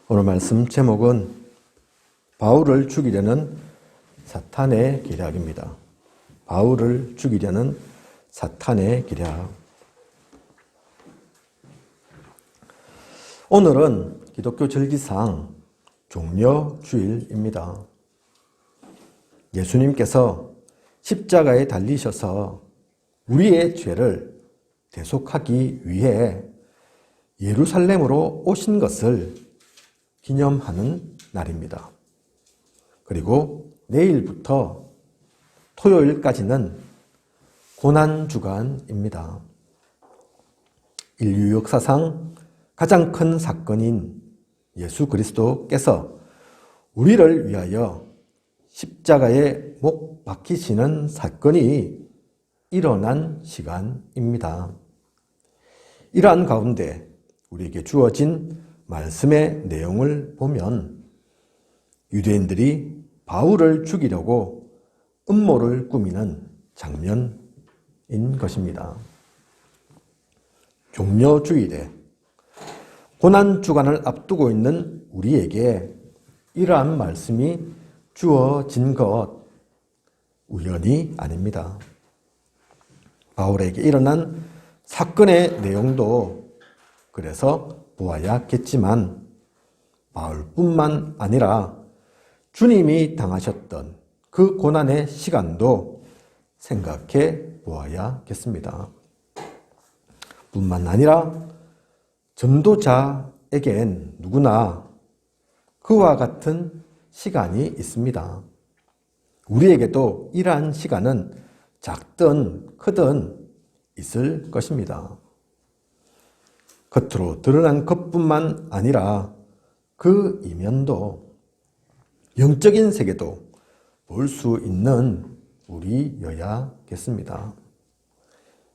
오늘 말씀 제목은 바울을 죽이려는 사탄의 계략입니다. 바울을 죽이려는 사탄의 계략. 오늘은 기독교 절기상 종려주일입니다. 예수님께서 십자가에 달리셔서 우리의 죄를 대속하기 위해 예루살렘으로 오신 것을 기념하는 날입니다. 그리고 내일부터 토요일까지는 고난주간입니다. 인류 역사상 가장 큰 사건인 예수 그리스도께서 우리를 위하여 십자가에 못 박히시는 사건이 일어난 시간입니다. 이러한 가운데 우리에게 주어진 말씀의 내용을 보면 유대인들이 바울을 죽이려고 음모를 꾸미는 장면인 것입니다. 종려주일에 고난주간을 앞두고 있는 우리에게 이러한 말씀이 주어진 것 우연이 아닙니다. 바울에게 일어난 사건의 내용도 그래서 보아야겠지만 바울뿐만 아니라 주님이 당하셨던 그 고난의 시간도 생각해 보아야겠습니다. 뿐만 아니라 전도자에겐 누구나 그와 같은 시간이 있습니다. 우리에게도 이러한 시간은 작든 크든 있을 것입니다. 겉으로 드러난 것뿐만 아니라 그 이면도 영적인 세계도 볼 수 있는 우리여야겠습니다.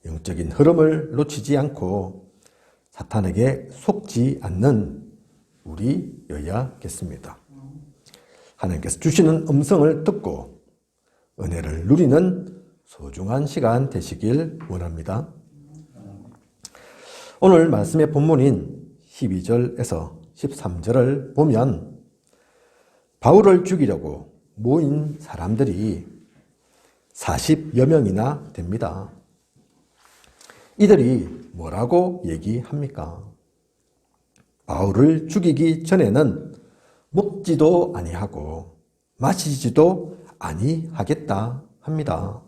영적인 흐름을 놓치지 않고 사탄에게 속지 않는 우리여야겠습니다. 하나님께서 주시는 음성을 듣고 은혜를 누리는 소중한 시간 되시길 원합니다. 오늘 말씀의 본문인 12절에서 13절을 보면 바울을 죽이려고 모인 사람들이 40여 명이나 됩니다. 이들이 뭐라고 얘기합니까? 바울을 죽이기 전에는 먹지도 아니하고 마시지도 아니하겠다 합니다.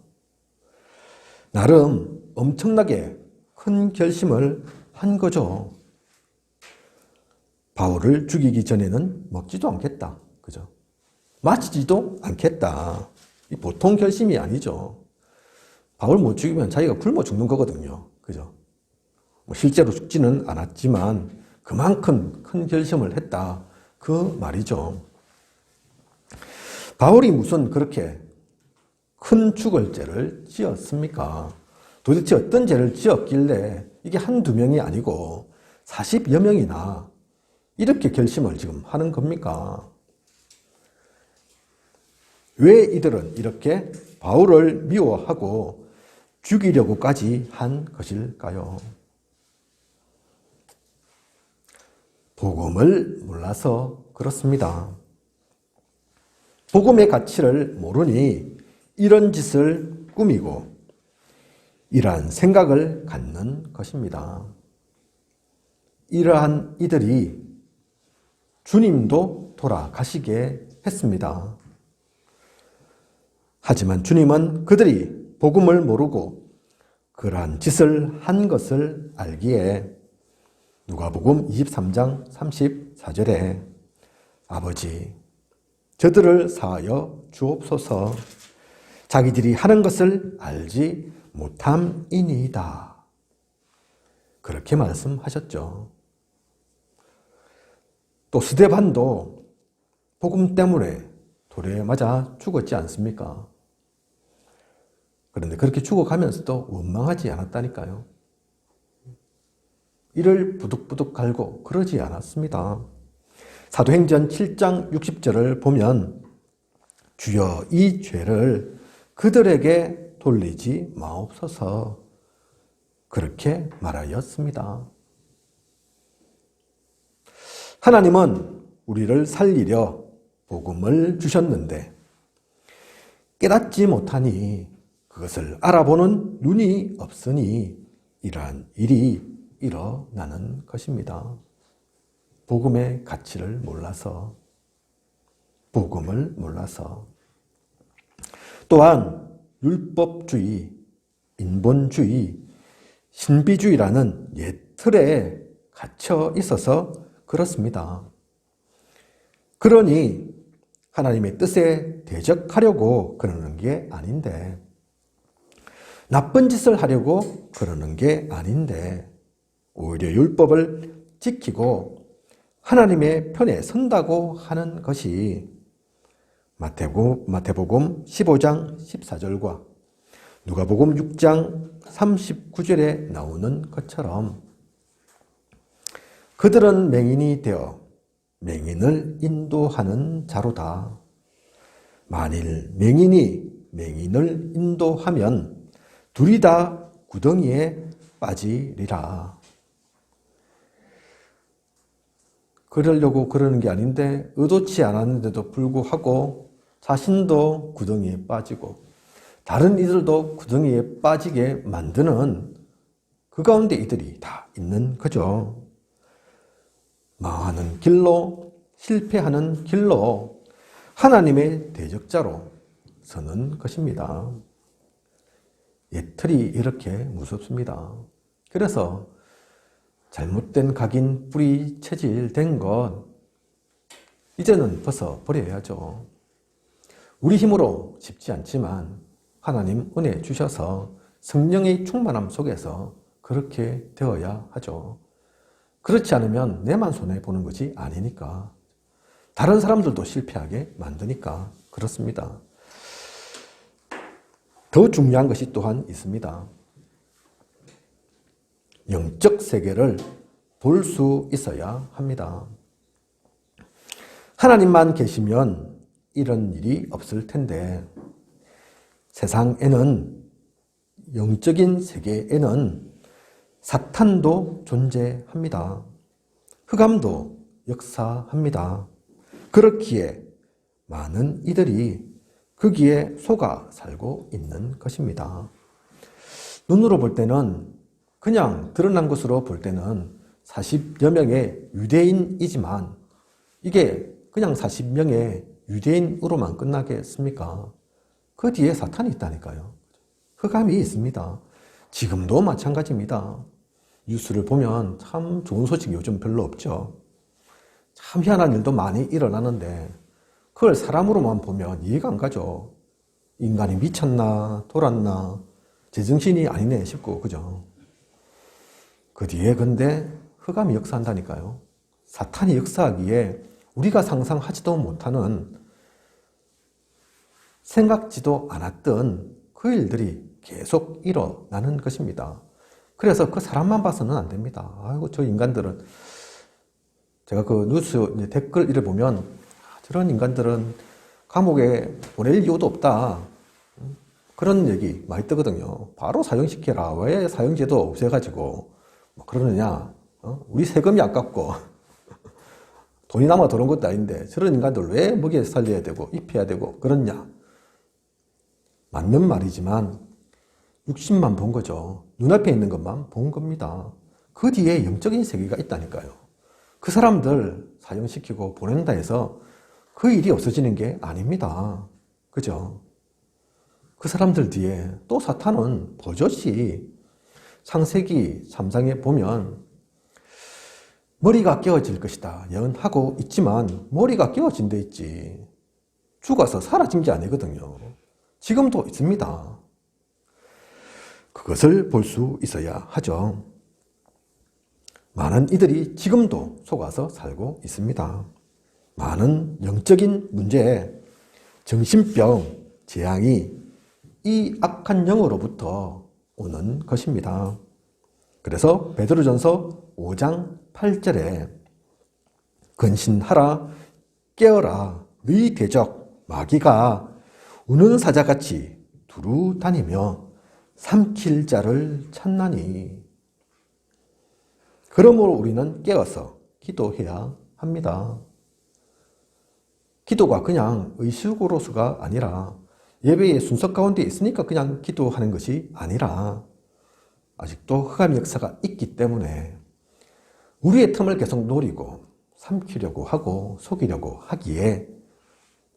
나름 엄청나게 큰 결심을 한 거죠. 바울을 죽이기 전에는 먹지도 않겠다. 그죠? 마시지도 않겠다. 이 보통 결심이 아니죠. 바울 못 죽이면 자기가 굶어 죽는 거거든요. 그죠? 실제로 죽지는 않았지만 그만큼 큰 결심을 했다. 그 말이죠. 바울이 무슨 그렇게 큰 죽을 죄를 지었습니까? 도대체 어떤 죄를 지었길래 이게 한두 명이 아니고 40여 명이나 이렇게 결심을 지금 하는 겁니까? 왜 이들은 이렇게 바울을 미워하고 죽이려고까지 한 것일까요? 복음을 몰라서 그렇습니다. 복음의 가치를 모르니 이런 짓을 꾸미고 이러한 생각을 갖는 것입니다. 이러한 이들이 주님도 돌아가시게 했습니다. 하지만 주님은 그들이 복음을 모르고 그러한 짓을 한 것을 알기에 누가복음 23장 34절에 아버지 저들을 사하여 주옵소서 자기들이 하는 것을 알지 못함이니이다. 그렇게 말씀하셨죠. 또 스데반도 복음 때문에 돌에 맞아 죽었지 않습니까? 그런데 그렇게 죽어가면서도 원망하지 않았다니까요. 이를 부득부득 갈고 그러지 않았습니다. 사도행전 7장 60절을 보면 주여 이 죄를 그들에게 돌리지 마옵소서 그렇게 말하였습니다. 하나님은 우리를 살리려 복음을 주셨는데 깨닫지 못하니 그것을 알아보는 눈이 없으니 이러한 일이 일어나는 것입니다. 복음의 가치를 몰라서, 복음을 몰라서. 또한 율법주의, 인본주의, 신비주의라는 옛 틀에 갇혀 있어서 그렇습니다. 그러니 하나님의 뜻에 대적하려고 그러는 게 아닌데, 나쁜 짓을 하려고 그러는 게 아닌데, 오히려 율법을 지키고 하나님의 편에 선다고 하는 것이 마태복음 15장 14절과 누가복음 6장 39절에 나오는 것처럼 그들은 맹인이 되어 맹인을 인도하는 자로다. 만일 맹인이 맹인을 인도하면 둘이 다 구덩이에 빠지리라. 그러려고 그러는 게 아닌데 의도치 않았는데도 불구하고 자신도 구덩이에 빠지고 다른 이들도 구덩이에 빠지게 만드는 그 가운데 이들이 다 있는 거죠. 망하는 길로, 실패하는 길로 하나님의 대적자로 서는 것입니다. 옛틀이 이렇게 무섭습니다. 그래서 잘못된 각인, 뿌리 체질된 것 이제는 벗어버려야죠. 우리 힘으로 쉽지 않지만 하나님 은혜 주셔서 성령의 충만함 속에서 그렇게 되어야 하죠. 그렇지 않으면 내만 손해보는 것이 아니니까. 다른 사람들도 실패하게 만드니까 그렇습니다. 더 중요한 것이 또한 있습니다. 영적 세계를 볼 수 있어야 합니다. 하나님만 계시면 이런 일이 없을 텐데 세상에는, 영적인 세계에는 사탄도 존재합니다. 흑암도 역사합니다. 그렇기에 많은 이들이 거기에 속아 살고 있는 것입니다. 눈으로 볼 때는, 그냥 드러난 것으로 볼 때는 40여 명의 유대인이지만 이게 그냥 40명의 유대인으로만 끝나겠습니까? 그 뒤에 사탄이 있다니까요. 흑암이 있습니다. 지금도 마찬가지입니다. 뉴스를 보면 참 좋은 소식이 요즘 별로 없죠. 참 희한한 일도 많이 일어나는데 그걸 사람으로만 보면 이해가 안 가죠. 인간이 미쳤나 돌았나 제정신이 아니네 싶고, 그죠? 그 뒤에 근데 흑암이 역사한다니까요. 사탄이 역사하기에 우리가 상상하지도 못하는, 생각지도 않았던 그 일들이 계속 일어나는 것입니다. 그래서 그 사람만 봐서는 안 됩니다. 아이고, 저 인간들은, 제가 그 뉴스 댓글 이래 보면 저런 인간들은 감옥에 보낼 이유도 없다, 그런 얘기 많이 뜨거든요. 바로 사형시켜라. 왜 사형제도 없애가지고 뭐 그러느냐. 우리 세금이 아깝고 돈이 남아 도는 것도 아닌데 저런 인간들 왜 먹여 살려야 되고 입혀야 되고 그러냐. 맞는 말이지만 60만 본 거죠. 눈앞에 있는 것만 본 겁니다. 그 뒤에 영적인 세계가 있다니까요. 그 사람들 사형시키고 보낸다 해서 그 일이 없어지는 게 아닙니다. 그죠? 그 사람들 뒤에 또 사탄은 버젓이, 창세기 3장에 보면 머리가 깨어질 것이다 예언하고 있지만 머리가 깨어진 데 있지 죽어서 사라진 게 아니거든요. 지금도 있습니다. 그것을 볼 수 있어야 하죠. 많은 이들이 지금도 속아서 살고 있습니다. 많은 영적인 문제, 정신병, 재앙이 이 악한 영으로부터 오는 것입니다. 그래서 베드로전서 5장 8절에 근신하라, 깨어라, 너희 대적 마귀가 우는 사자같이 두루 다니며 삼킬 자를 찾나니. 그러므로 우리는 깨어서 기도해야 합니다. 기도가 그냥 의식으로서가 아니라 예배의 순서 가운데 있으니까 그냥 기도하는 것이 아니라 아직도 흑암의 역사가 있기 때문에 우리의 틈을 계속 노리고 삼키려고 하고 속이려고 하기에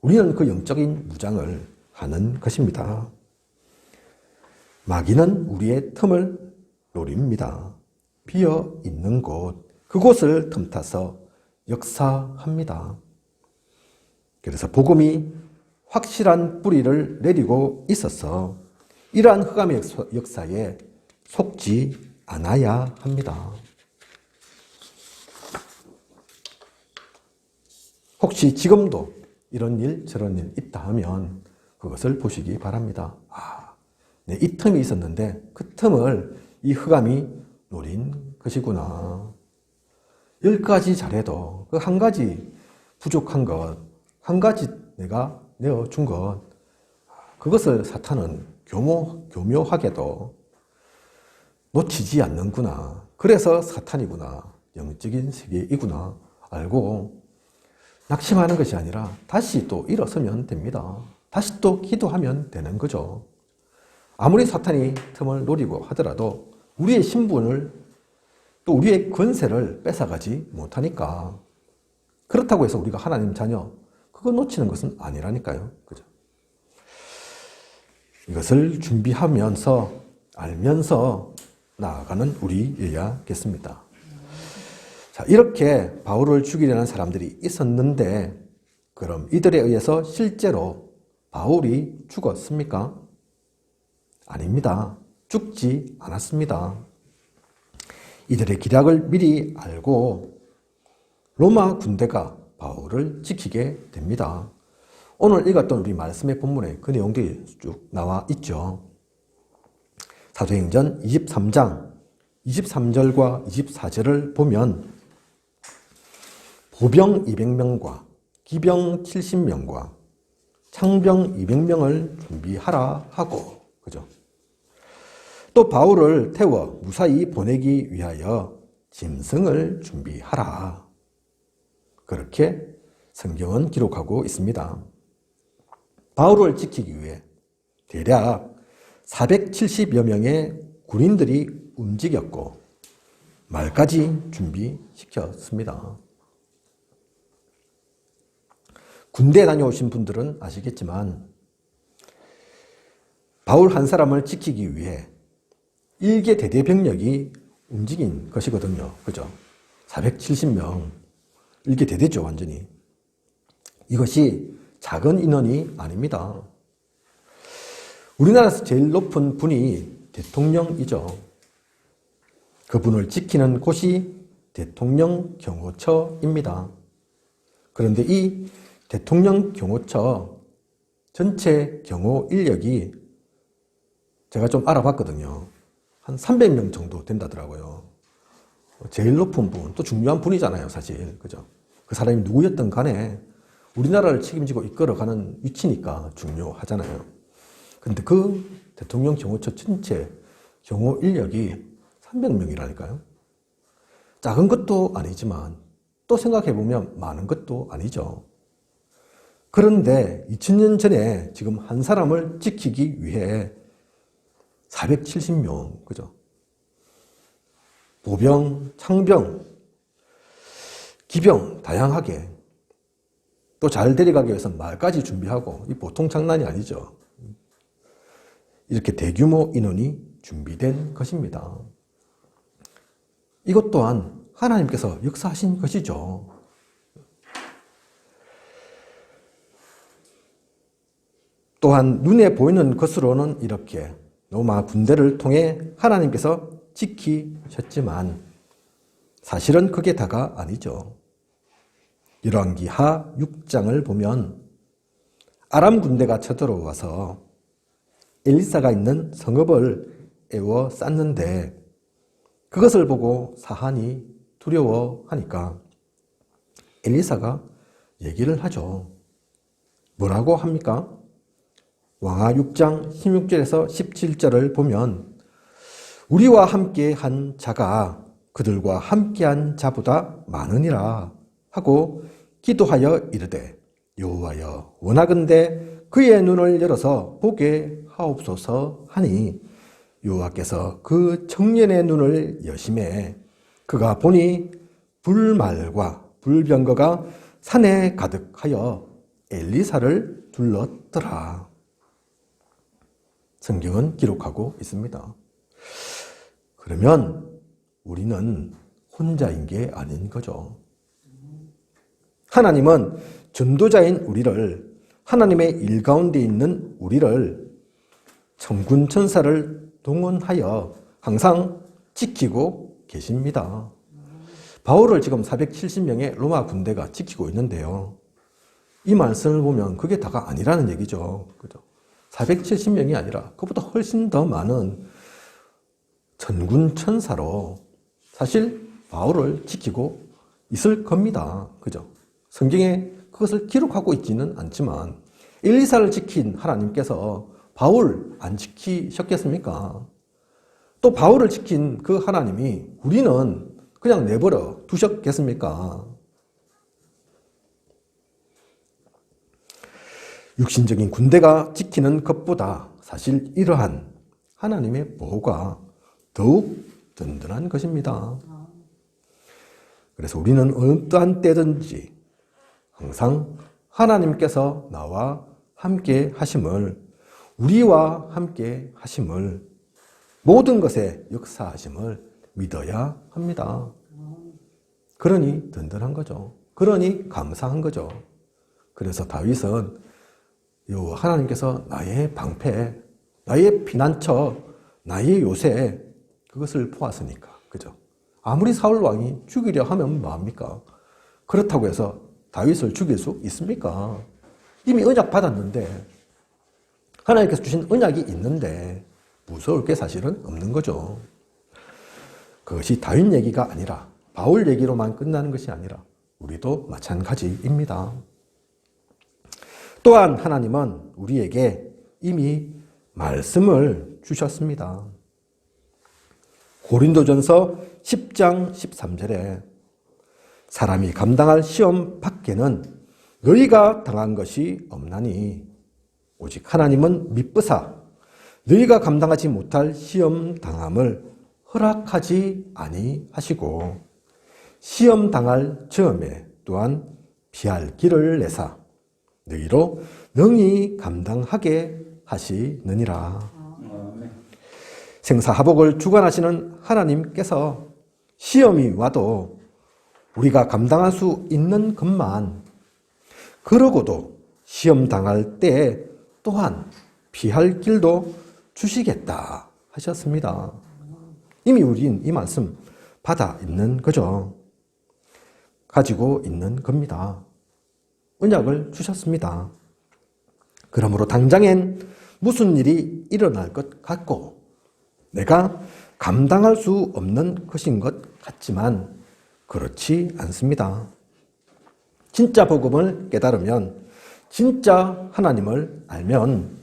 우리는 그 영적인 무장을 하는 것입니다. 마귀는 우리의 틈을 노립니다. 비어 있는 곳, 그곳을 틈타서 역사합니다. 그래서 복음이 확실한 뿌리를 내리고 있어서 이러한 흑암의 역사에 속지 않아야 합니다. 혹시 지금도 이런 일 저런 일 있다 하면 그것을 보시기 바랍니다. 네, 이 틈이 있었는데 그 틈을 이 흑암이 노린 것이구나. 10가지 잘해도 그 한 가지 부족한 것, 한 가지 내가 내어준 것, 그것을 사탄은 교묘하게도 놓치지 않는구나. 그래서 사탄이구나. 영적인 세계이구나. 알고 낙심하는 것이 아니라 다시 또 일어서면 됩니다. 다시 또 기도하면 되는 거죠. 아무리 사탄이 틈을 노리고 하더라도 우리의 신분을 또 우리의 권세를 뺏어가지 못하니까. 그렇다고 해서 우리가 하나님 자녀, 그거 놓치는 것은 아니라니까요. 그죠? 이것을 준비하면서 알면서 나아가는 우리여야겠습니다. 자, 이렇게 바울을 죽이려는 사람들이 있었는데 그럼 이들에 의해서 실제로 바울이 죽었습니까? 아닙니다. 죽지 않았습니다. 이들의 기략을 미리 알고 로마 군대가 바울을 지키게 됩니다. 오늘 읽었던 우리 말씀의 본문에 그 내용들이 쭉 나와 있죠. 사도행전 23장 23절과 24절을 보면 보병 200명과 기병 70명과 창병 200명을 준비하라 하고, 그죠? 또 바울을 태워 무사히 보내기 위하여 짐승을 준비하라. 그렇게 성경은 기록하고 있습니다. 바울을 지키기 위해 대략 470여 명의 군인들이 움직였고 말까지 준비시켰습니다. 군대에 다녀오신 분들은 아시겠지만 바울 한 사람을 지키기 위해 일개 대대 병력이 움직인 것이거든요. 그죠? 470명. 일개 대대죠, 완전히. 이것이 작은 인원이 아닙니다. 우리나라에서 제일 높은 분이 대통령이죠. 그분을 지키는 곳이 대통령 경호처입니다. 그런데 이 대통령 경호처 전체 경호 인력이 제가 좀 알아봤거든요. 한 300명 정도 된다더라고요. 제일 높은 분, 또 중요한 분이잖아요, 사실. 그죠? 그 사람이 누구였든 간에 우리나라를 책임지고 이끌어가는 위치니까 중요하잖아요. 근데 그 대통령 경호처 전체 경호 인력이 300명이라니까요. 작은 것도 아니지만 또 생각해보면 많은 것도 아니죠. 그런데 2000년 전에 지금 한 사람을 지키기 위해 470명, 그죠? 보병, 창병, 기병, 다양하게 또 잘 데려가기 위해서 말까지 준비하고, 이 보통 장난이 아니죠. 이렇게 대규모 인원이 준비된 것입니다. 이것 또한 하나님께서 역사하신 것이죠. 또한 눈에 보이는 것으로는 이렇게 로마 군대를 통해 하나님께서 지키셨지만 사실은 그게 다가 아니죠. 열왕기하 6장을 보면 아람 군대가 쳐들어와서 엘리사가 있는 성읍을 에워쌌는데 그것을 보고 사한이 두려워하니까 엘리사가 얘기를 하죠. 뭐라고 합니까? 왕하 6장 16절에서 17절을 보면 우리와 함께한 자가 그들과 함께한 자보다 많으니라 하고 기도하여 이르되 여호와여 원하건대 그의 눈을 열어서 보게 하옵소서 하니 여호와께서 그 청년의 눈을 여심해 그가 보니 불말과 불병거가 산에 가득하여 엘리사를 둘렀더라. 성경은 기록하고 있습니다. 그러면 우리는 혼자인 게 아닌 거죠. 하나님은 전도자인 우리를, 하나님의 일 가운데 있는 우리를 천군 천사를 동원하여 항상 지키고 계십니다. 바울을 지금 470명의 로마 군대가 지키고 있는데요. 이 말씀을 보면 그게 다가 아니라는 얘기죠. 그죠? 470명이 아니라 그보다 훨씬 더 많은 천군 천사로 사실 바울을 지키고 있을 겁니다. 그죠? 성경에 그것을 기록하고 있지는 않지만 엘리사를 지킨 하나님께서 바울 안 지키셨겠습니까? 또 바울을 지킨 그 하나님이 우리는 그냥 내버려 두셨겠습니까? 육신적인 군대가 지키는 것보다 사실 이러한 하나님의 보호가 더욱 든든한 것입니다. 그래서 우리는 어떠한 때든지 항상 하나님께서 나와 함께 하심을, 우리와 함께 하심을, 모든 것에 역사하심을 믿어야 합니다. 그러니 든든한 거죠. 그러니 감사한 거죠. 그래서 다윗은 하나님께서 나의 방패, 나의 피난처, 나의 요새, 그것을 보았으니까. 그죠? 아무리 사울 왕이 죽이려 하면 뭐합니까? 그렇다고 해서 다윗을 죽일 수 있습니까? 이미 언약 받았는데, 하나님께서 주신 언약이 있는데 무서울 게 사실은 없는 거죠. 그것이 다윗 얘기가 아니라, 바울 얘기로만 끝나는 것이 아니라 우리도 마찬가지입니다. 또한 하나님은 우리에게 이미 말씀을 주셨습니다. 고린도전서 10장 13절에 사람이 감당할 시험 밖에는 너희가 당한 것이 없나니 오직 하나님은 미쁘사 너희가 감당하지 못할 시험 당함을 허락하지 아니하시고 시험 당할 즈음에 또한 피할 길을 내사 너희로 능히 감당하게 하시느니라. 생사화복을 주관하시는 하나님께서 시험이 와도 우리가 감당할 수 있는 것만, 그러고도 시험 당할 때 또한 피할 길도 주시겠다 하셨습니다. 이미 우린 이 말씀 받아 있는 거죠. 가지고 있는 겁니다. 언약을 주셨습니다. 그러므로 당장엔 무슨 일이 일어날 것 같고 내가 감당할 수 없는 것인 것 같지만 그렇지 않습니다. 진짜 복음을 깨달으면, 진짜 하나님을 알면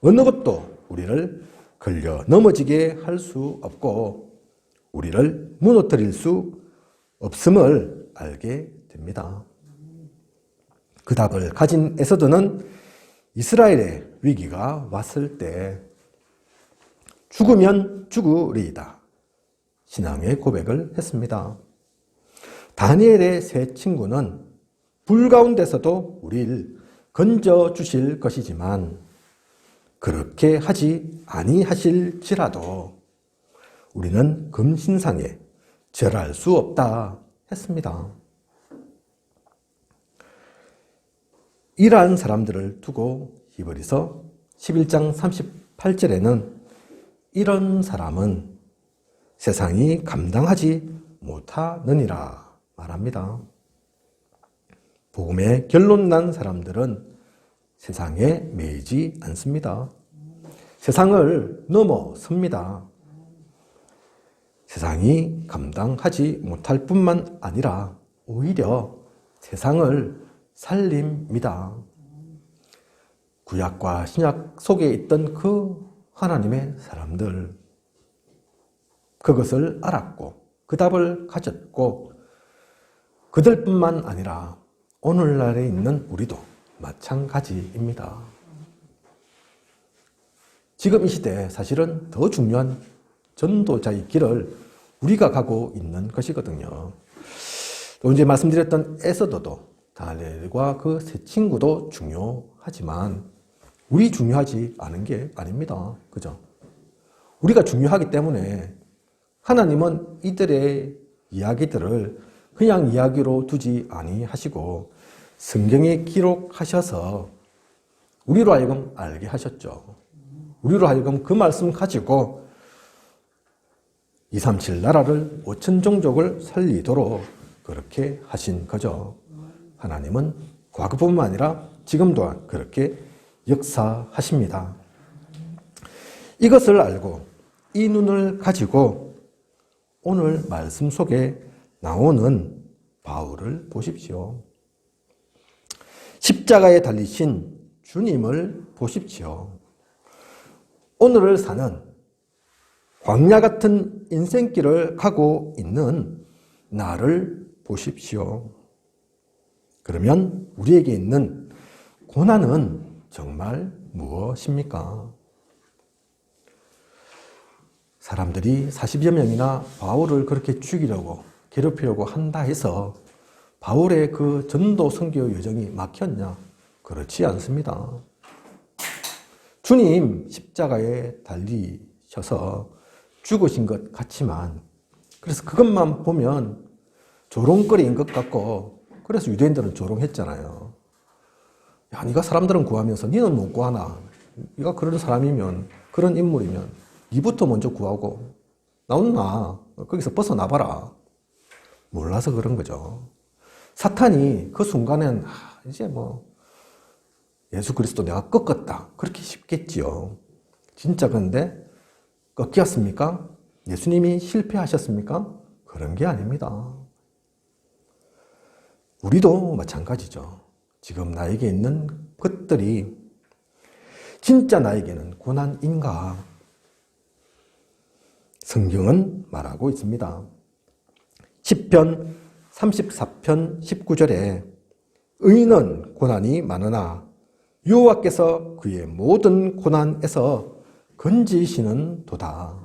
어느 것도 우리를 걸려 넘어지게 할 수 없고 우리를 무너뜨릴 수 없음을 알게 됩니다. 그 답을 가진 에서드는 이스라엘의 위기가 왔을 때 죽으면 죽으리이다 신앙의 고백을 했습니다. 다니엘의 세 친구는 불 가운데서도 우리를 건져 주실 것이지만 그렇게 하지 아니하실지라도 우리는 금신상에 절할 수 없다 했습니다. 이러한 사람들을 두고 히브리서 11장 38절에는 이런 사람은 세상이 감당하지 못하느니라 말합니다. 복음의 결론 난 사람들은 세상에 매이지 않습니다. 세상을 넘어섭니다. 세상이 감당하지 못할 뿐만 아니라 오히려 세상을 살립니다. 구약과 신약 속에 있던 그 하나님의 사람들, 그것을 알았고 그 답을 가졌고 그들뿐만 아니라 오늘날에 있는 우리도 마찬가지입니다. 지금 이 시대에 사실은 더 중요한 전도자의 길을 우리가 가고 있는 것이거든요. 또 이제 말씀드렸던 에서더도 다니엘과 그 세 친구도 중요하지만 우리 중요하지 않은 게 아닙니다. 그죠? 우리가 중요하기 때문에 하나님은 이들의 이야기들을 그냥 이야기로 두지 아니하시고 성경에 기록하셔서 우리로 하여금 알게 하셨죠. 우리로 하여금 그 말씀 가지고 237 나라를 5천 종족을 살리도록 그렇게 하신 거죠. 하나님은 과거뿐만 아니라 지금 또한 그렇게 역사하십니다. 이것을 알고 이 눈을 가지고 오늘 말씀 속에 나오는 바울을 보십시오. 십자가에 달리신 주님을 보십시오. 오늘을 사는 광야 같은 인생길을 가고 있는 나를 보십시오. 그러면 우리에게 있는 고난은 정말 무엇입니까? 사람들이 40여 명이나 바울을 그렇게 죽이려고 괴롭히려고 한다 해서 바울의 그 전도 선교 여정이 막혔냐? 그렇지 않습니다. 주님 십자가에 달리셔서 죽으신 것 같지만 그래서 그것만 보면 조롱거리인 것 같고 그래서 유대인들은 조롱했잖아요. 야, 네가 사람들은 구하면서 니는 못 구하나? 네가 그런 사람이면 그런 인물이면 니부터 먼저 구하고 나온나? 거기서 벗어나봐라. 몰라서 그런 거죠. 사탄이 그 순간엔 이제 뭐 예수 그리스도 내가 꺾었다. 그렇게 쉽겠지요. 진짜 그런데 꺾였습니까? 예수님이 실패하셨습니까? 그런 게 아닙니다. 우리도 마찬가지죠. 지금 나에게 있는 것들이 진짜 나에게는 고난인가? 성경은 말하고 있습니다. 시편 34편 19절에 의인은 고난이 많으나 여호와께서 그의 모든 고난에서 건지시는 도다.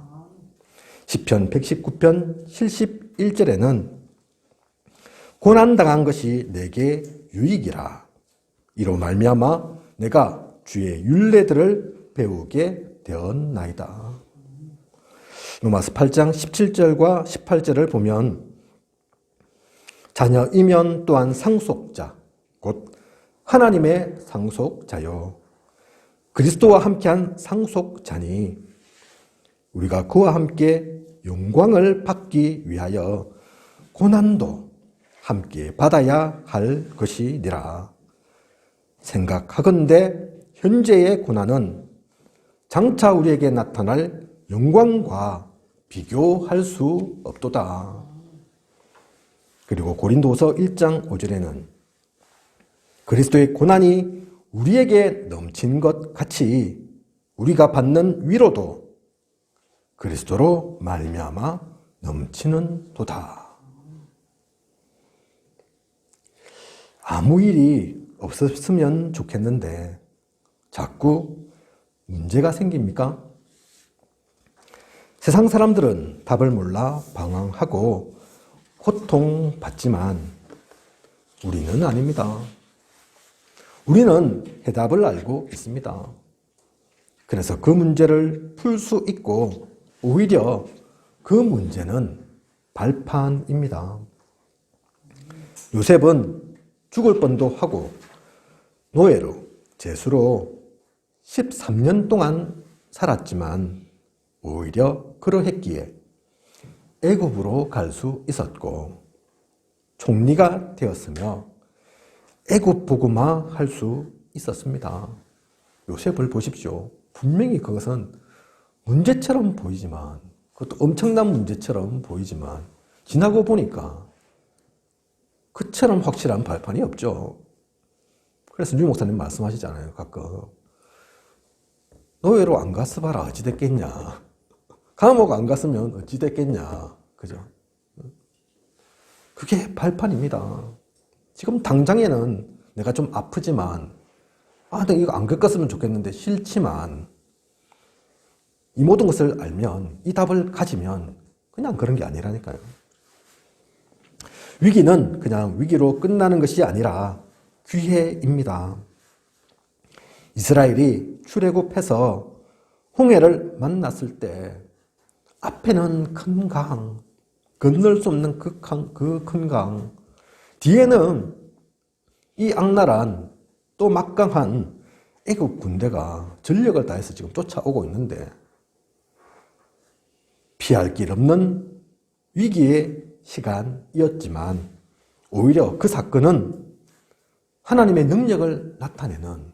시편 119편 71절에는 고난당한 것이 내게 유익이라. 이로 말미암아 내가 주의 율례들을 배우게 되었나이다. 로마서 8장 17절과 18절을 보면 자녀이면 또한 상속자, 곧 하나님의 상속자요. 그리스도와 함께한 상속자니 우리가 그와 함께 영광을 받기 위하여 고난도 함께 받아야 할 것이니라. 생각하건대 현재의 고난은 장차 우리에게 나타날 영광과 비교할 수 없도다. 그리고 고린도서 1장 5절에는 그리스도의 고난이 우리에게 넘친 것 같이 우리가 받는 위로도 그리스도로 말미암아 넘치는 도다. 아무 일이 없었으면 좋겠는데 자꾸 문제가 생깁니까? 세상 사람들은 답을 몰라 방황하고 고통받지만 우리는 아닙니다. 우리는 해답을 알고 있습니다. 그래서 그 문제를 풀 수 있고 오히려 그 문제는 발판입니다. 요셉은 죽을 뻔도 하고 노예로 제수로 13년 동안 살았지만 오히려 그러했기에 애굽으로 갈 수 있었고 총리가 되었으며 애굽 복음화 할 수 있었습니다. 요셉을 보십시오. 분명히 그것은 문제처럼 보이지만 그것도 엄청난 문제처럼 보이지만 지나고 보니까 그처럼 확실한 발판이 없죠. 그래서 유 목사님 말씀하시잖아요. 가끔 노예로 안 갔어 봐라 어찌 됐겠냐. 감옥 안 갔으면 어찌 됐겠냐. 그죠? 그게 발판입니다. 지금 당장에는 내가 좀 아프지만 아, 내가 이거 안 겪었으면 좋겠는데 싫지만 이 모든 것을 알면, 이 답을 가지면 그냥 그런 게 아니라니까요. 위기는 그냥 위기로 끝나는 것이 아니라 기회입니다. 이스라엘이 출애굽해서 홍해를 만났을 때 앞에는 큰 강, 건널 수 없는 그 큰 강, 뒤에는 이 악랄한 또 막강한 애국 군대가 전력을 다해서 지금 쫓아오고 있는데 피할 길 없는 위기의 시간이었지만 오히려 그 사건은 하나님의 능력을 나타내는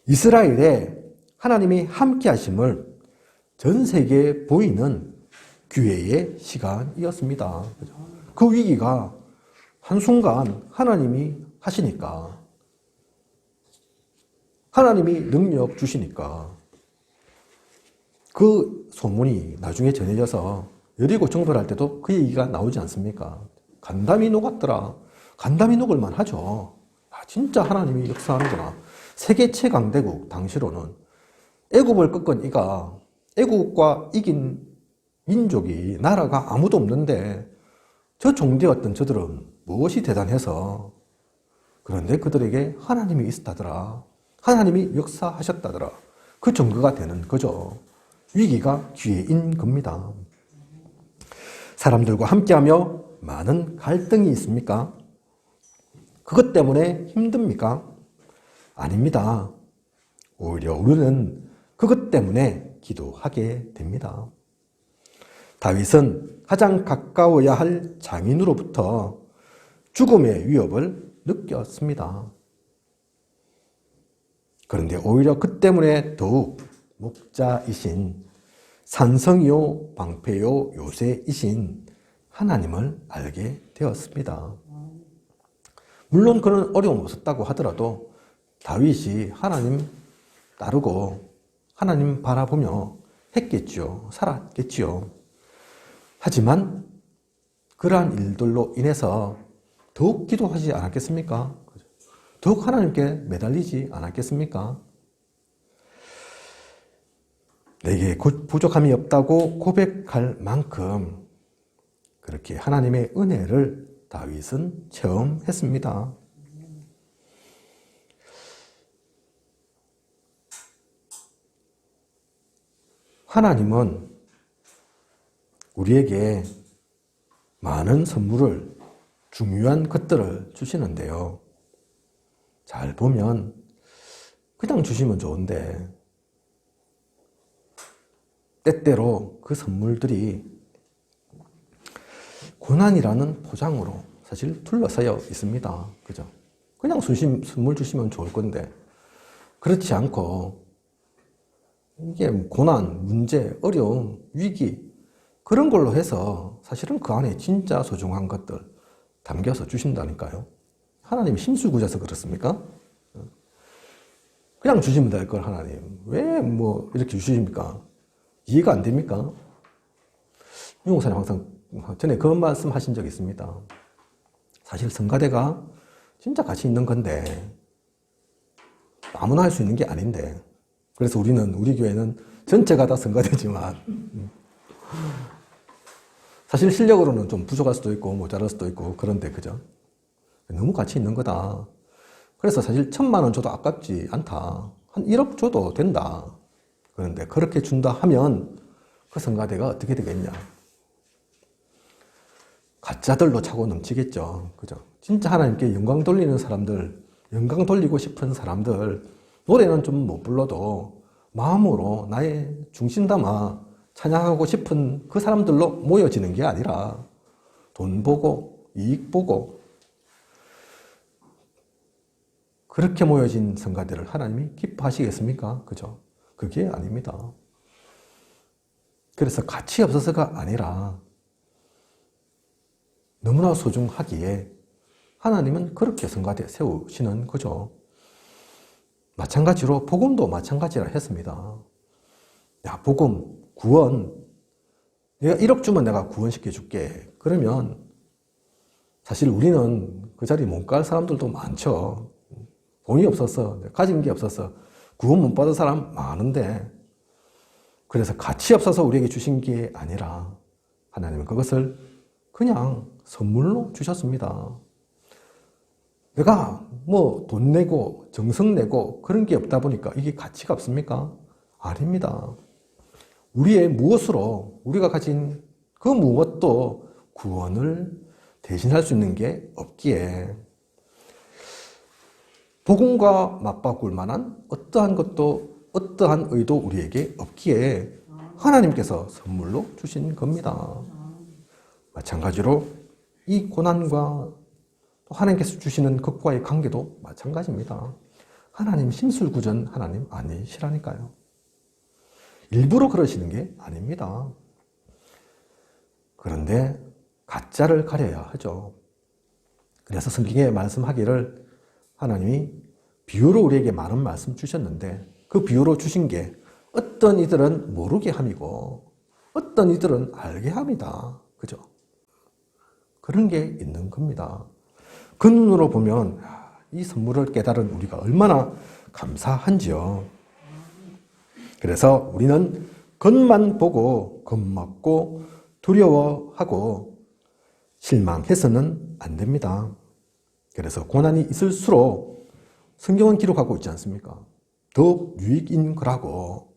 이스라엘의 하나님이 함께 하심을 전 세계에 보이는 기회의 시간이었습니다. 그 위기가 한순간 하나님이 하시니까, 하나님이 능력 주시니까 그 소문이 나중에 전해져서 여리고 정벌할 때도 그 얘기가 나오지 않습니까? 간담이 녹았더라. 간담이 녹을만 하죠. 아, 진짜 하나님이 역사하는구나. 세계 최강대국 당시로는 애굽을 꺾은 이가, 애국과 이긴 민족이, 나라가 아무도 없는데 저 종되었던 저들은 무엇이 대단해서, 그런데 그들에게 하나님이 있었다더라. 하나님이 역사하셨다더라. 그 증거가 되는 거죠. 위기가 기회인 겁니다. 사람들과 함께하며 많은 갈등이 있습니까? 그것 때문에 힘듭니까? 아닙니다. 오히려 우리는 그것 때문에 기도하게 됩니다. 다윗은 가장 가까워야 할 장인으로부터 죽음의 위협을 느꼈습니다. 그런데 오히려 그 때문에 더욱 목자이신 산성이요 방패요 요새이신 하나님을 알게 되었습니다. 물론 그런 어려움이 없었다고 하더라도 다윗이 하나님 따르고 하나님 바라보며 했겠지요. 살았겠지요. 하지만 그러한 일들로 인해서 더욱 기도하지 않았겠습니까? 더욱 하나님께 매달리지 않았겠습니까? 내게 부족함이 없다고 고백할 만큼 그렇게 하나님의 은혜를 다윗은 체험했습니다. 하나님은 우리에게 많은 선물을, 중요한 것들을 주시는데요. 잘 보면 그냥 주시면 좋은데 때때로 그 선물들이 고난이라는 포장으로 사실 둘러싸여 있습니다. 그죠? 그냥 선물 주시면 좋을 건데 그렇지 않고 이게 고난, 문제, 어려움, 위기 그런 걸로 해서 사실은 그 안에 진짜 소중한 것들 담겨서 주신다니까요. 하나님이 심술구져서 그렇습니까? 그냥 주시면 될 걸 하나님 왜 뭐 이렇게 주십니까? 이해가 안 됩니까? 유 목사님 항상 전에 그런 말씀 하신 적이 있습니다. 사실 성가대가 진짜 가치 있는 건데 아무나 할 수 있는 게 아닌데, 그래서 우리 교회는 전체가 다 성가대지만 사실 실력으로는 좀 부족할 수도 있고 모자랄 수도 있고 그런데 그죠? 너무 가치 있는 거다. 그래서 사실 1,000만 원 줘도 아깝지 않다. 한 1억 줘도 된다. 그런데 그렇게 준다 하면 그 성가대가 어떻게 되겠냐? 가짜들로 차고 넘치겠죠. 그죠? 진짜 하나님께 영광 돌리는 사람들, 영광 돌리고 싶은 사람들, 노래는 좀 못 불러도 마음으로 나의 중심 담아 찬양하고 싶은 그 사람들로 모여지는 게 아니라 돈 보고 이익 보고 그렇게 모여진 성가대를 하나님이 기뻐하시겠습니까? 그죠? 그게 아닙니다. 그래서 가치 없어서가 아니라 너무나 소중하기에 하나님은 그렇게 성가대 세우시는 거죠. 마찬가지로 복음도 마찬가지라 했습니다. 야, 복음, 구원, 내가 1억 주면 내가 구원시켜 줄게. 그러면 사실 우리는 그 자리에 못 갈 사람들도 많죠. 돈이 없어서, 가진 게 없어서 구원 못 받은 사람 많은데, 그래서 가치 없어서 우리에게 주신 게 아니라 하나님은 그것을 그냥 선물로 주셨습니다. 내가 뭐 돈 내고 정성 내고 그런 게 없다 보니까 이게 가치가 없습니까? 아닙니다. 우리의 무엇으로 우리가 가진 그 무엇도 구원을 대신할 수 있는 게 없기에 복음과 맞바꿀 만한 어떠한 것도 어떠한 의도 우리에게 없기에 하나님께서 선물로 주신 겁니다. 마찬가지로 이 고난과 하나님께서 주시는 것과의 관계도 마찬가지입니다. 하나님 심술구전 하나님 아니시라니까요. 일부러 그러시는 게 아닙니다. 그런데 가짜를 가려야 하죠. 그래서 성경에 말씀하기를 하나님이 비유로 우리에게 많은 말씀 주셨는데 그 비유로 주신 게 어떤 이들은 모르게 함이고 어떤 이들은 알게 합니다. 그죠? 그런 게 있는 겁니다. 그 눈으로 보면 이 선물을 깨달은 우리가 얼마나 감사한지요. 그래서 우리는 겉만 보고 겁먹고 두려워하고 실망해서는 안 됩니다. 그래서 고난이 있을수록 성경은 기록하고 있지 않습니까? 더욱 유익인 거라고.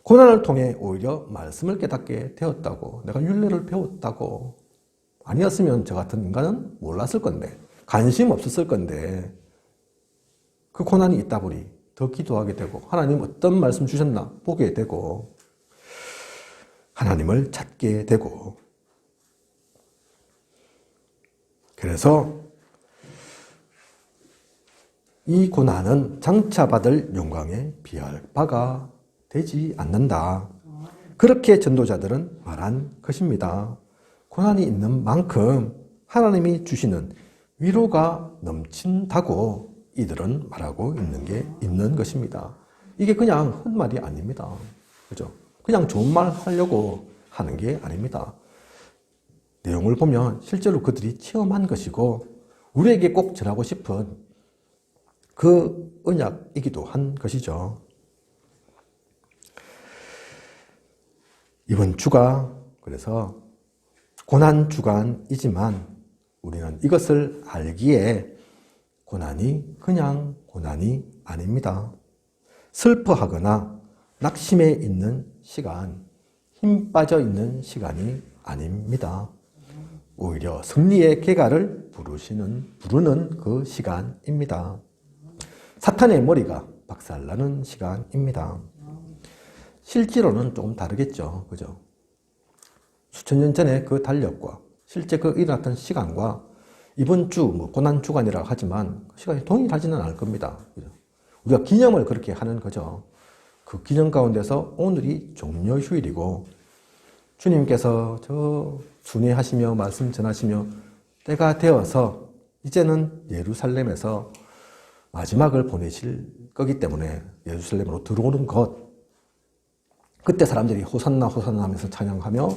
고난을 통해 오히려 말씀을 깨닫게 되었다고. 내가 율례를 배웠다고. 아니었으면 저 같은 인간은 몰랐을 건데, 관심 없었을 건데, 그 고난이 있다 보니 더 기도하게 되고, 하나님 어떤 말씀 주셨나 보게 되고, 하나님을 찾게 되고, 그래서 이 고난은 장차 받을 영광에 비할 바가 되지 않는다. 그렇게 전도자들은 말한 것입니다. 고난이 있는 만큼 하나님이 주시는 위로가 넘친다고 이들은 말하고 있는 것입니다. 이게 그냥 헛말이 아닙니다. 그죠? 그냥 좋은 말 하려고 하는 게 아닙니다. 내용을 보면 실제로 그들이 체험한 것이고 우리에게 꼭 전하고 싶은 그 언약이기도 한 것이죠. 이번 주가 그래서 고난 주간이지만 우리는 이것을 알기에 고난이 그냥 고난이 아닙니다. 슬퍼하거나 낙심해 있는 시간, 힘 빠져 있는 시간이 아닙니다. 오히려 승리의 계가를 부르는 그 시간입니다. 사탄의 머리가 박살나는 시간입니다. 실제로는 조금 다르겠죠. 그죠? 수천 년 전에 그 달력과 실제 그 일어났던 시간과 이번 주, 고난 주간이라고 하지만 그 시간이 동일하지는 않을 겁니다. 그죠? 우리가 기념을 그렇게 하는 거죠. 그 기념 가운데서 오늘이 종려 휴일이고 주님께서 저 순회하시며 말씀 전하시며 때가 되어서 이제는 예루살렘에서 마지막을 보내실 거기 때문에 예루살렘으로 들어오는 것, 그때 사람들이 호산나 호산나 하면서 찬양하며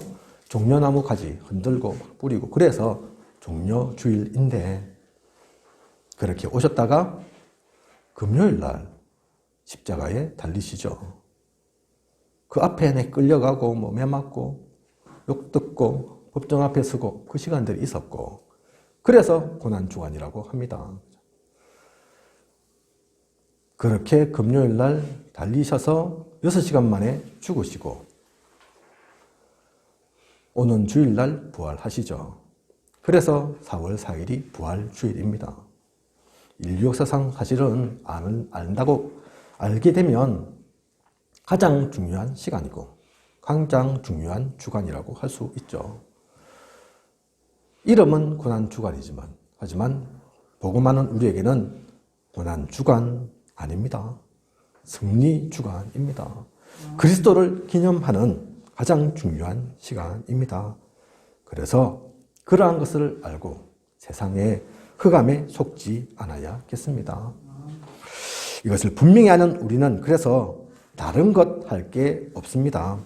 종려나무 가지 흔들고 뿌리고 그래서 종려주일인데 그렇게 오셨다가 금요일 날 십자가에 달리시죠. 그 앞에 끌려가고 매 맞고 욕 듣고 법정 앞에 서고 그 시간들이 있었고 그래서 고난주간이라고 합니다. 그렇게 금요일 날 달리셔서 6시간 만에 죽으시고 오는 주일 날 부활하시죠. 그래서 4월 4일이 부활주일입니다. 인류 역사상 사실은 알게 되면 가장 중요한 시간이고 가장 중요한 주간이라고 할 수 있죠. 이름은 고난주간이지만 하지만 복음하는 우리에게는 고난주간 아닙니다. 승리주간입니다. 그리스도를 기념하는 가장 중요한 시간입니다. 그래서 그러한 것을 알고 세상의 흑암에 속지 않아야겠습니다. 이것을 분명히 아는 우리는 그래서 다른 것 할 게 없습니다.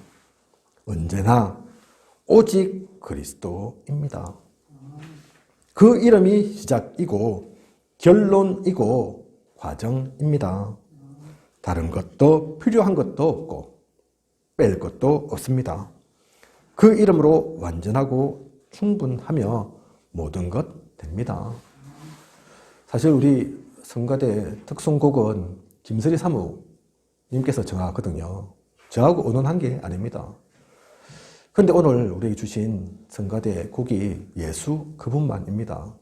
언제나 오직 그리스도입니다. 그 이름이 시작이고 결론이고 과정입니다. 다른 것도 필요한 것도 없고 뺄 것도 없습니다. 그 이름으로 완전하고 충분하며 모든 것 됩니다. 사실 우리 성가대 특송곡은 김설희 사무님께서 정하거든요. 저하고 의논한 게 아닙니다. 그런데 오늘 우리에게 주신 성가대 곡이 예수 그분만입니다.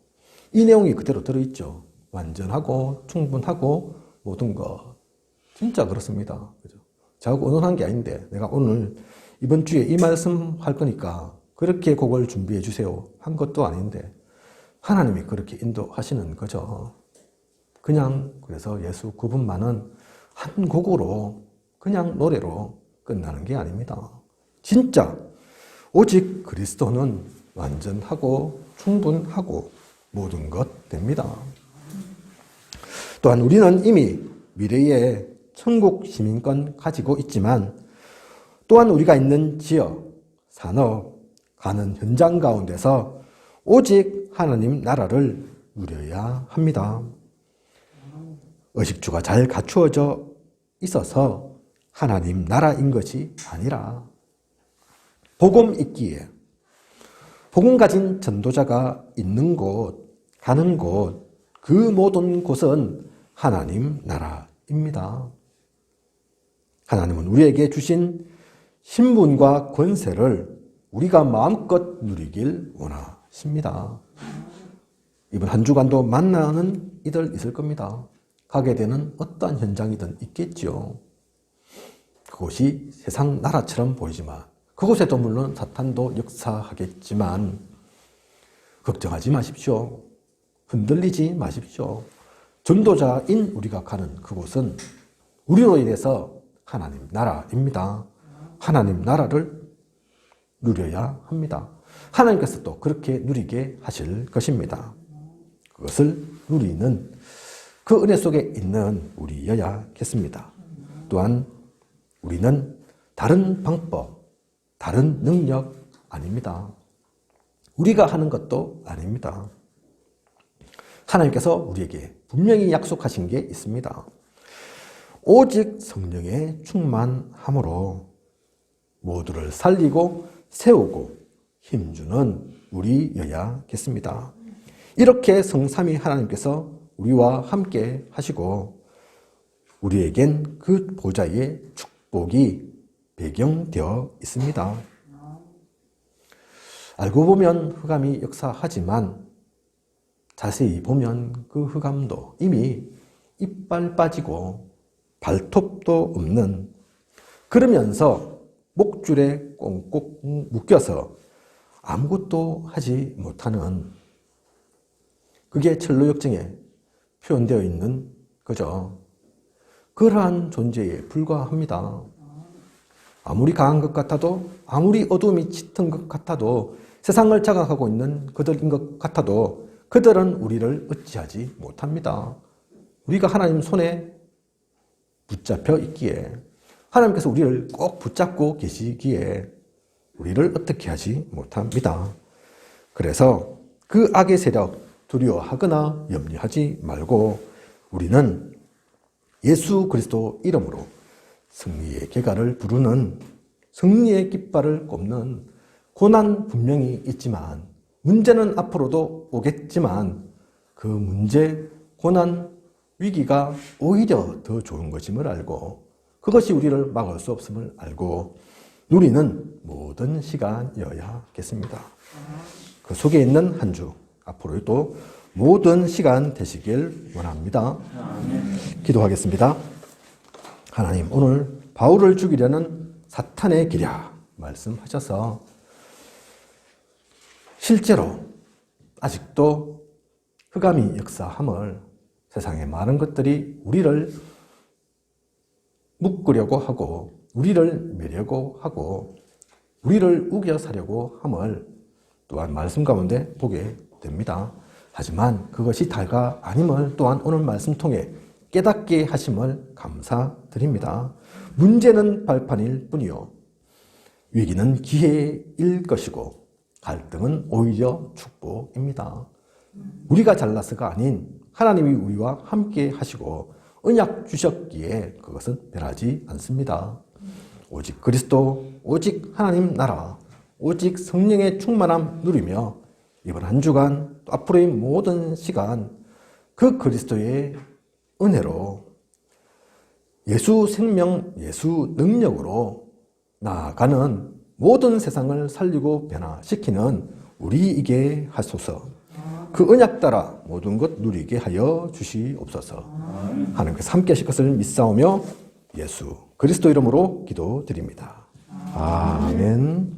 이 내용이 그대로 들어있죠. 완전하고 충분하고 모든 것. 진짜 그렇습니다. 그죠? 저하고 의논한 게 아닌데 내가 오늘 이번 주에 이 말씀 할 거니까 그렇게 곡을 준비해 주세요 한 것도 아닌데 하나님이 그렇게 인도하시는 거죠. 그냥 그래서 예수 그분만은 한 곡으로 그냥 노래로 끝나는 게 아닙니다. 진짜 오직 그리스도는 완전하고 충분하고 모든 것 됩니다. 또한 우리는 이미 미래에 천국 시민권 가지고 있지만 또한 우리가 있는 지역, 산업, 가는 현장 가운데서 오직 하나님 나라를 누려야 합니다. 의식주가 잘 갖추어져 있어서 하나님 나라인 것이 아니라 복음 있기에 복음 가진 전도자가 있는 곳, 가는 곳, 그 모든 곳은 하나님 나라입니다. 하나님은 우리에게 주신 신분과 권세를 우리가 마음껏 누리길 원하십니다. 이번 한 주간도 만나는 이들 있을 겁니다. 가게 되는 어떠한 현장이든 있겠죠. 그곳이 세상 나라처럼 보이지만 그곳에도 물론 사탄도 역사하겠지만 걱정하지 마십시오. 흔들리지 마십시오. 전도자인 우리가 가는 그곳은 우리로 인해서 하나님 나라입니다. 하나님 나라를 누려야 합니다. 하나님께서 또 그렇게 누리게 하실 것입니다. 그것을 누리는 그 은혜 속에 있는 우리여야겠습니다. 또한 우리는 다른 방법, 다른 능력 아닙니다. 우리가 하는 것도 아닙니다. 하나님께서 우리에게 분명히 약속하신 게 있습니다. 오직 성령의 충만함으로 모두를 살리고 세우고 힘주는 우리여야겠습니다. 이렇게 성삼위 하나님께서 우리와 함께 하시고 우리에겐 그 보좌의 축복이 배경되어 있습니다. 알고 보면 흑암이 역사하지만 자세히 보면 그 흑암도 이미 이빨 빠지고 발톱도 없는, 그러면서 목줄에 꽁꽁 묶여서 아무것도 하지 못하는, 그게 첼로역정에 표현되어 있는 거죠. 그러한 존재에 불과합니다. 아무리 강한 것 같아도, 아무리 어둠이 짙은 것 같아도, 세상을 장악하고 있는 그들인 것 같아도 그들은 우리를 어찌하지 못합니다. 우리가 하나님 손에 붙잡혀 있기에, 하나님께서 우리를 꼭 붙잡고 계시기에 우리를 어떻게 하지 못합니다. 그래서 그 악의 세력 두려워하거나 염려하지 말고 우리는 예수 그리스도 이름으로 승리의 개가를 부르는, 승리의 깃발을 꼽는, 고난 분명히 있지만 문제는 앞으로도 오겠지만 그 문제, 고난, 위기가 오히려 더 좋은 것임을 알고 그것이 우리를 막을 수 없음을 알고 누리는 모든 시간이어야겠습니다. 그 속에 있는 한 주, 앞으로도 모든 시간 되시길 원합니다. 기도하겠습니다. 하나님, 오늘 바울을 죽이려는 사탄의 기랴 말씀하셔서 실제로 아직도 흑암이 역사함을, 세상의 많은 것들이 우리를 묶으려고 하고 우리를 매려고 하고 우리를 우겨 사려고 함을 또한 말씀 가운데 보게 됩니다. 하지만 그것이 다가 아님을 또한 오늘 말씀 통해 깨닫게 하심을 감사드립니다. 문제는 발판일 뿐이요 위기는 기회일 것이고 갈등은 오히려 축복입니다. 우리가 잘나서가 아닌 하나님이 우리와 함께 하시고 언약 주셨기에 그것은 변하지 않습니다. 오직 그리스도, 오직 하나님 나라, 오직 성령의 충만함 누리며 이번 한 주간 또 앞으로의 모든 시간 그 그리스도의 은혜로 예수 생명, 예수 능력으로 나아가는 모든 세상을 살리고 변화시키는 우리이게 하소서. 그 언약 따라 모든 것 누리게 하여 주시옵소서. 하나님께서 함께 하실 것을 믿사오며 예수 그리스도 이름으로 기도드립니다. 아멘.